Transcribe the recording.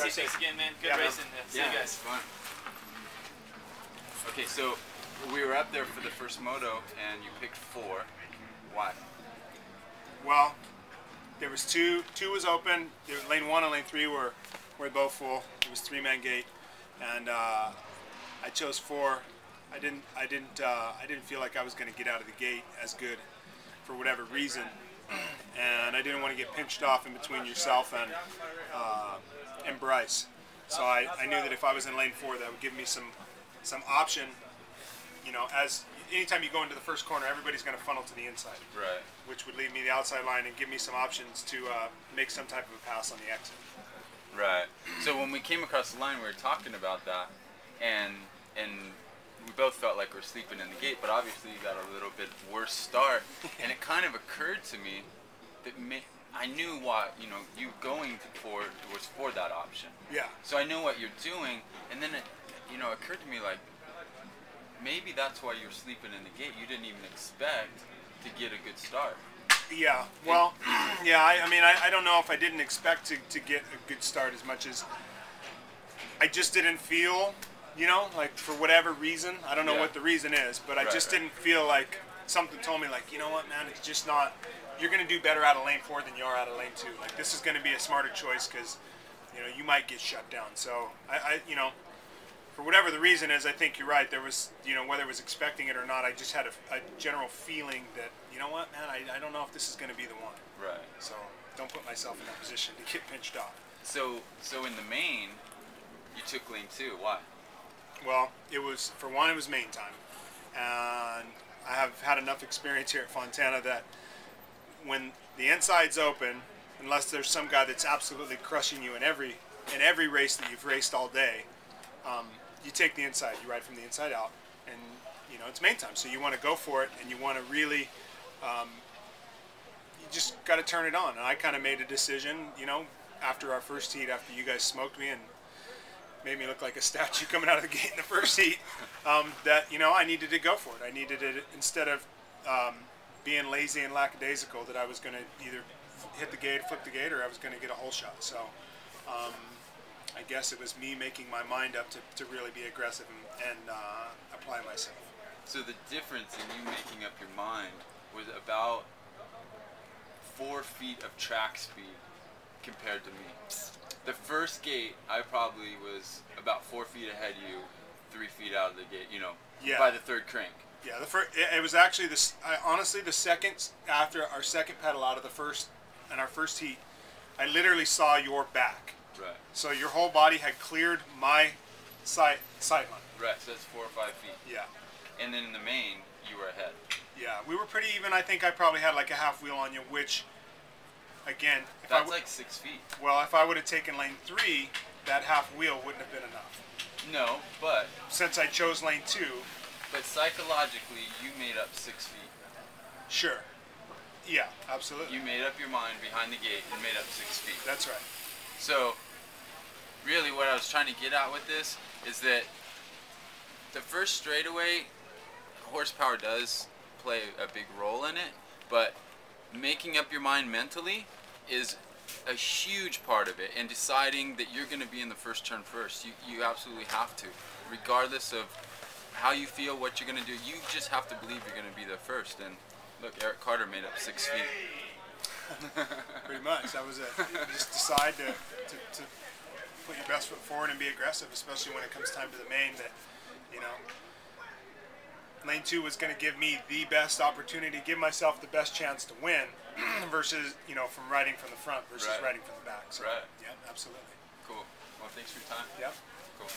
safe. Thanks again, man. Good racing. See you guys. Fun. Okay, so we were up there for the first moto, and you picked 4. Why? Well, there was two was open. Lane 1 and lane 3 were both full. It was 3-man gate, and I chose 4. I didn't feel like I was going to get out of the gate as good for whatever reason, and I didn't want to get pinched off in between yourself and Bryce. So I knew that if I was in lane 4, that would give me some option. You know, as anytime you go into the first corner, everybody's going to funnel to the inside, right? Which would leave me the outside line and give me some options to make some type of a pass on the exit. Right. So when we came across the line, we were talking about that, and we both felt like we're sleeping in the gate, but obviously you got a little bit worse start, and it kind of occurred to me that I knew what, you know, you going for was for that option. Yeah. So I know what you're doing, and then it, you know, occurred to me like, maybe that's why you're sleeping in the gate. You didn't even expect to get a good start. Yeah, well, yeah, I mean, I don't know if I didn't expect to get a good start as much as I just didn't feel, you know, like for whatever reason, I don't know what the reason is, but I just didn't feel like something told me like, you know what, man, it's just not, you're going to do better out of lane 4 than you are out of lane 2. Like, this is going to be a smarter choice because, you know, you might get shut down. So, you know, for whatever the reason is, I think you're right. There was, you know, whether I was expecting it or not, I just had a general feeling that, you know what, man, I don't know if this is going to be the one. Right. So don't put myself in that position to get pinched off. So in the main, you took lane 2. Why? Well, it was, for one, it was main time. And I have had enough experience here at Fontana that when the inside's open, unless there's some guy that's absolutely crushing you in every race that you've raced all day, you take the inside, you ride from the inside out, and you know it's main time, so you want to go for it, and you want to really, you just got to turn it on. And I kind of made a decision, you know, after our first heat, after you guys smoked me and made me look like a statue coming out of the gate in the first heat, that, you know, I needed to go for it. I needed it, instead of being lazy and lackadaisical, that I was going to either hit the gate, flip the gate, or I was going to get a hole shot. So I guess it was me making my mind up to really be aggressive and apply myself. So the difference in you making up your mind was about 4 feet of track speed compared to me. The first gate, I probably was about 4 feet ahead of you, 3 feet out of the gate, you know, by the third crank. Yeah, it was actually this. Honestly, the second after our second pedal out of our first heat, I literally saw your back. Right. So your whole body had cleared my sight line. Right. So that's 4 or 5 feet. Yeah. And then in the main, you were ahead. Yeah, we were pretty even. I think I probably had like a half wheel on you, which, again, that's like 6 feet. Well, if I would have taken lane 3, that half wheel wouldn't have been enough. No, but since I chose lane 2. But psychologically, you made up 6 feet. Sure. Yeah, absolutely. You made up your mind behind the gate and made up 6 feet. That's right. So, really what I was trying to get at with this is that the first straightaway, horsepower does play a big role in it, but making up your mind mentally is a huge part of it, and deciding that you're going to be in the first turn first. You absolutely have to, regardless of how you feel, what you're going to do. You just have to believe you're going to be the first. And look, Eric Carter made up 6 feet. Pretty much. That was it. You just decide to put your best foot forward and be aggressive, especially when it comes time to the main. That, you know, lane 2 was going to give me the best opportunity, give myself the best chance to win, versus, you know, from riding from the front versus riding from the back. So, yeah, absolutely. Cool. Well, thanks for your time. Yep. Cool.